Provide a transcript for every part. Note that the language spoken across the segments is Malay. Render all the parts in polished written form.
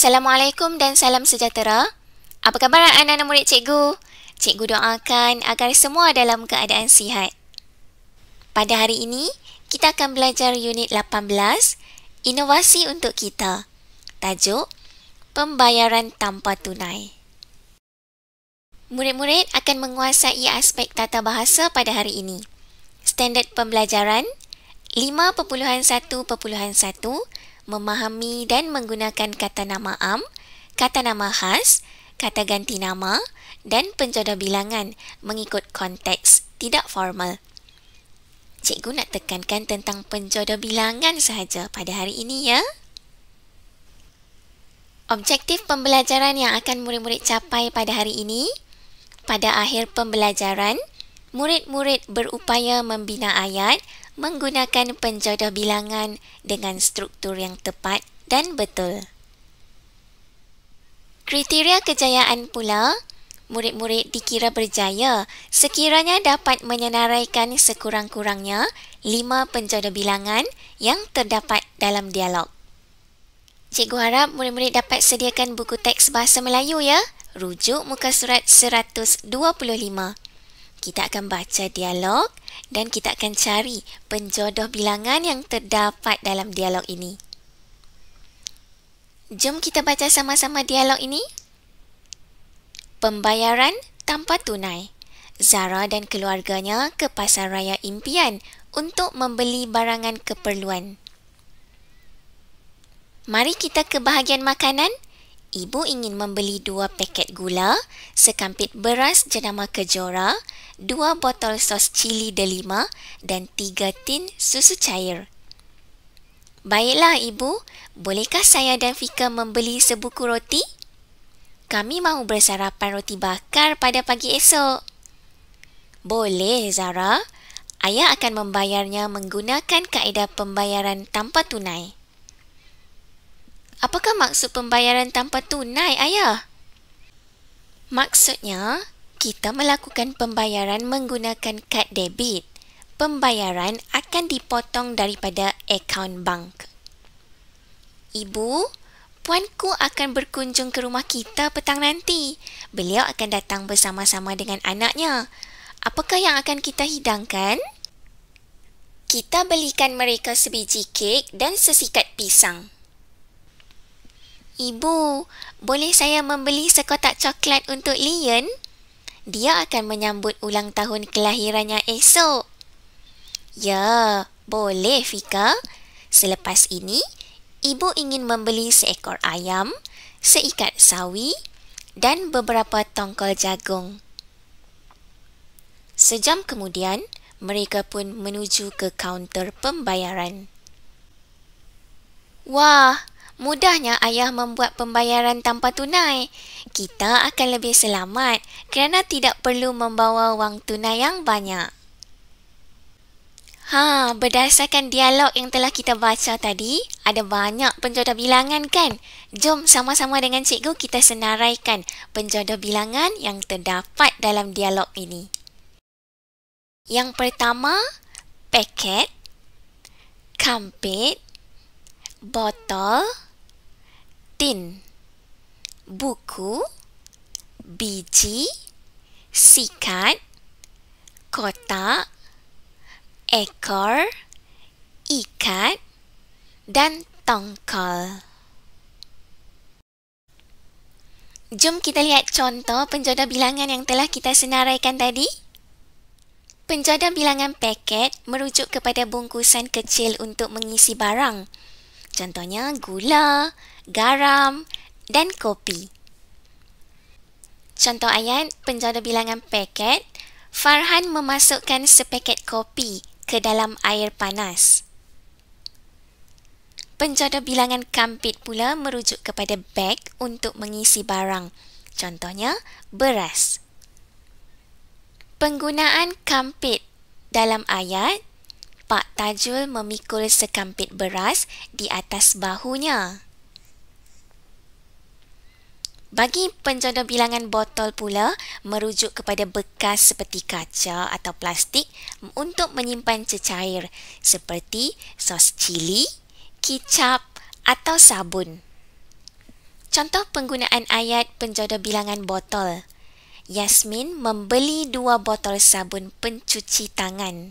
Assalamualaikum dan salam sejahtera. Apa khabar anak-anak murid cikgu? Cikgu doakan agar semua dalam keadaan sihat. Pada hari ini, kita akan belajar unit 18, Inovasi untuk Kita. Tajuk, Pembayaran Tanpa Tunai. Murid-murid akan menguasai aspek tata bahasa pada hari ini. Standard pembelajaran 5.1.1 memahami dan menggunakan kata nama am, kata nama khas, kata ganti nama dan penjodoh bilangan mengikut konteks tidak formal. Cikgu nak tekankan tentang penjodoh bilangan sahaja pada hari ini ya. Objektif pembelajaran yang akan murid-murid capai pada hari ini, pada akhir pembelajaran, murid-murid berupaya membina ayat menggunakan penjodoh bilangan dengan struktur yang tepat dan betul. Kriteria kejayaan pula, murid-murid dikira berjaya sekiranya dapat menyenaraikan sekurang-kurangnya 5 penjodoh bilangan yang terdapat dalam dialog. Cikgu harap murid-murid dapat sediakan buku teks bahasa Melayu ya. Rujuk muka surat 125. Kita akan baca dialog dan kita akan cari penjodoh bilangan yang terdapat dalam dialog ini. Jom kita baca sama-sama dialog ini. Pembayaran tanpa tunai. Zara dan keluarganya ke pasar raya impian untuk membeli barangan keperluan. Mari kita ke bahagian makanan. Ibu ingin membeli 2 paket gula, sekampit beras jenama Kejora, 2 botol sos cili delima dan 3 tin susu cair. Baiklah ibu, bolehkah saya dan Fika membeli sebuku roti? Kami mahu bersarapan roti bakar pada pagi esok. Boleh Zara, ayah akan membayarnya menggunakan kaedah pembayaran tanpa tunai. Apakah maksud pembayaran tanpa tunai, ayah? Maksudnya, kita melakukan pembayaran menggunakan kad debit. Pembayaran akan dipotong daripada akaun bank. Ibu, puanku akan berkunjung ke rumah kita petang nanti. Beliau akan datang bersama-sama dengan anaknya. Apakah yang akan kita hidangkan? Kita belikan mereka sebiji kek dan sesikat pisang. Ibu, boleh saya membeli sekotak coklat untuk Lian? Dia akan menyambut ulang tahun kelahirannya esok. Ya, boleh Fika. Selepas ini, ibu ingin membeli seekor ayam, seikat sawi dan beberapa tongkol jagung. Sejam kemudian, mereka pun menuju ke kaunter pembayaran. Wah! Mudahnya ayah membuat pembayaran tanpa tunai. Kita akan lebih selamat kerana tidak perlu membawa wang tunai yang banyak. Berdasarkan dialog yang telah kita baca tadi, ada banyak penjodoh bilangan kan? Jom sama-sama dengan cikgu kita senaraikan penjodoh bilangan yang terdapat dalam dialog ini. Yang pertama, paket, kampit, botol, tin, buku, biji, sikat, kotak, ekor, ikat dan tongkol. Jom kita lihat contoh penjodoh bilangan yang telah kita senaraikan tadi. Penjodoh bilangan paket merujuk kepada bungkusan kecil untuk mengisi barang. Contohnya gula, garam dan kopi. Contoh ayat penjodoh bilangan paket, Farhan memasukkan sepaket kopi ke dalam air panas. Penjodoh bilangan kampit pula merujuk kepada beg untuk mengisi barang. Contohnya beras. Penggunaan kampit dalam ayat, Pak Tajul memikul sekampit beras di atas bahunya. Bagi penjodoh bilangan botol pula merujuk kepada bekas seperti kaca atau plastik untuk menyimpan cecair seperti sos cili, kicap atau sabun. Contoh penggunaan ayat penjodoh bilangan botol. Yasmin membeli 2 botol sabun pencuci tangan.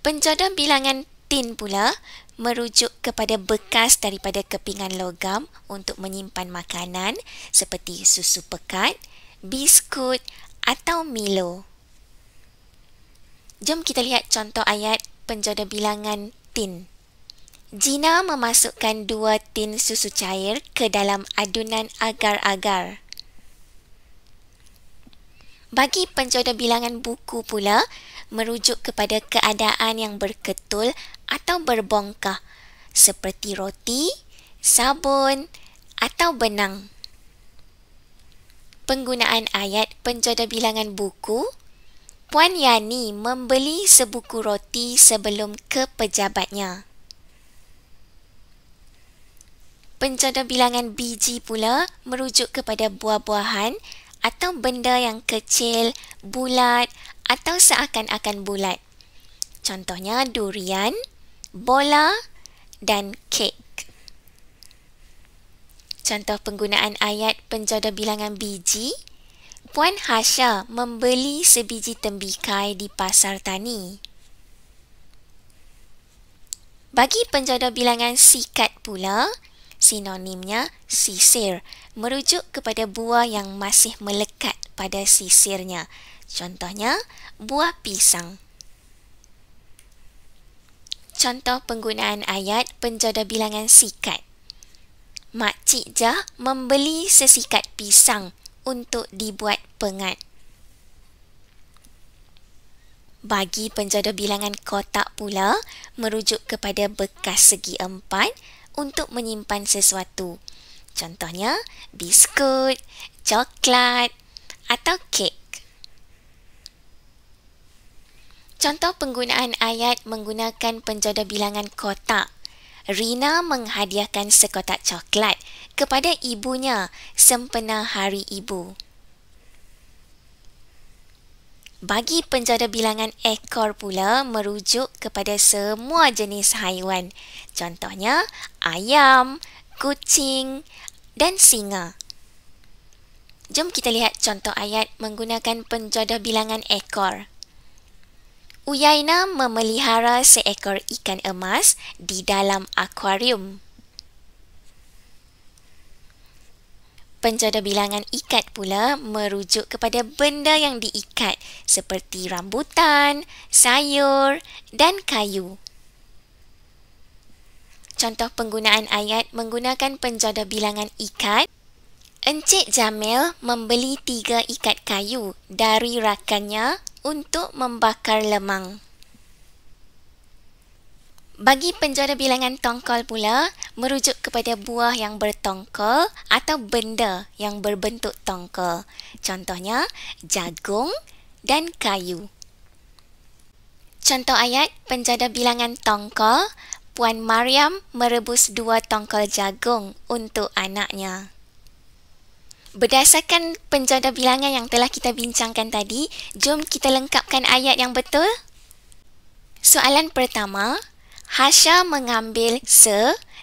Penjodoh bilangan tin pula merujuk kepada bekas daripada kepingan logam untuk menyimpan makanan seperti susu pekat, biskut atau Milo. Jom kita lihat contoh ayat penjodoh bilangan tin. Gina memasukkan 2 tin susu cair ke dalam adunan agar-agar. Bagi penjodoh bilangan buku pula, merujuk kepada keadaan yang berketul atau berbongkah seperti roti, sabun atau benang. Penggunaan ayat penjodoh bilangan buku, Puan Yani membeli sebuku roti sebelum ke pejabatnya. Penjodoh bilangan biji pula merujuk kepada buah-buahan atau benda yang kecil, bulat atau seakan-akan bulat. Contohnya durian, bola dan kek. Contoh penggunaan ayat penjodoh bilangan biji, Puan Hasha membeli sebiji tembikai di pasar tani. Bagi penjodoh bilangan sikat pula, sinonimnya sisir, merujuk kepada buah yang masih melekat pada sisirnya. Contohnya, buah pisang. Contoh penggunaan ayat penjodoh bilangan sikat. Makcik Jah membeli sesikat pisang untuk dibuat pengat. Bagi penjodoh bilangan kotak pula, merujuk kepada bekas segi empat untuk menyimpan sesuatu. Contohnya, biskut, coklat atau kek. Contoh penggunaan ayat menggunakan penjodoh bilangan kotak. Rina menghadiahkan sekotak coklat kepada ibunya sempena Hari Ibu. Bagi penjodoh bilangan ekor pula merujuk kepada semua jenis haiwan. Contohnya, ayam, kucing dan singa. Jom kita lihat contoh ayat menggunakan penjodoh bilangan ekor. Uyaina memelihara seekor ikan emas di dalam akuarium. Penjodoh bilangan ikat pula merujuk kepada benda yang diikat seperti rambutan, sayur dan kayu. Contoh penggunaan ayat menggunakan penjodoh bilangan ikat. Encik Jamil membeli 3 ikat kayu dari rakannya untuk membakar lemang. Bagi penjodoh bilangan tongkol pula, merujuk kepada buah yang bertongkol atau benda yang berbentuk tongkol. Contohnya, jagung dan kayu. Contoh ayat penjodoh bilangan tongkol, Puan Mariam merebus 2 tongkol jagung untuk anaknya. Berdasarkan penjodoh bilangan yang telah kita bincangkan tadi, jom kita lengkapkan ayat yang betul. Soalan pertama, Hasha mengambil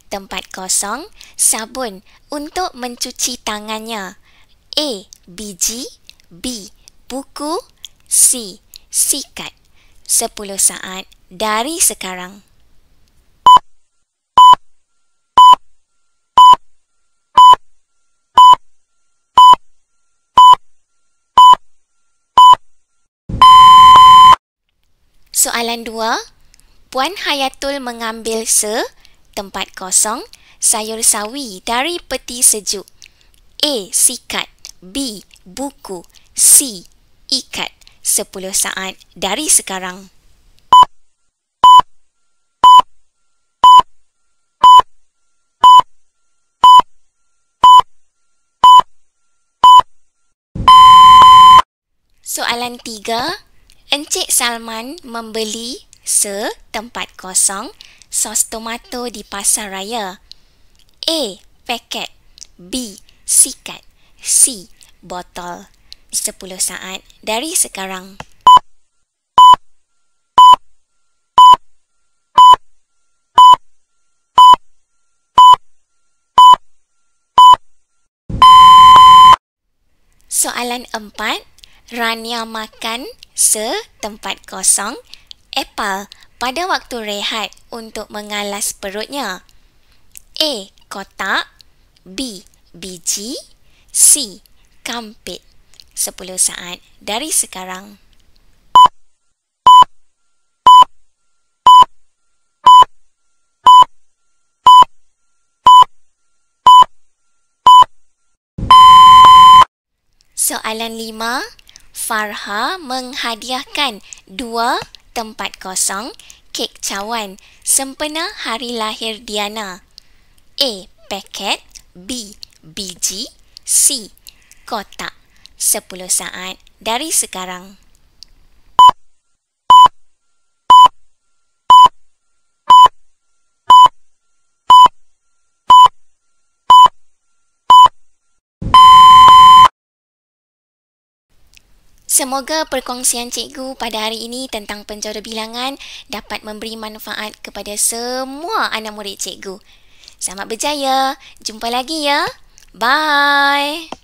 tempat kosong sabun untuk mencuci tangannya. A. Biji, B. Buku, C. Sikat. 10 saat dari sekarang. Soalan 2. Puan Hayatul mengambil tempat kosong sayur sawi dari peti sejuk. A. Sikat, B. Buku, C. Ikat. 10 saat dari sekarang. Soalan 3. Encik Salman membeli tempat kosong sos tomato di pasar raya. A. Paket, B. Sikat, C. Botol. 10 saat dari sekarang. Soalan 4. Rania makan setempat kosong apple pada waktu rehat untuk mengalas perutnya. A. Kotak. B. Biji. C. Kampit. 10 saat dari sekarang. Soalan 5. Farha menghadiahkan 2 tempat kosong kek cawan sempena hari lahir Diana. A. Paket. B. Biji. C. Kotak. 10 saat dari sekarang. Semoga perkongsian cikgu pada hari ini tentang penjara bilangan dapat memberi manfaat kepada semua anak murid cikgu. Selamat berjaya. Jumpa lagi ya. Bye.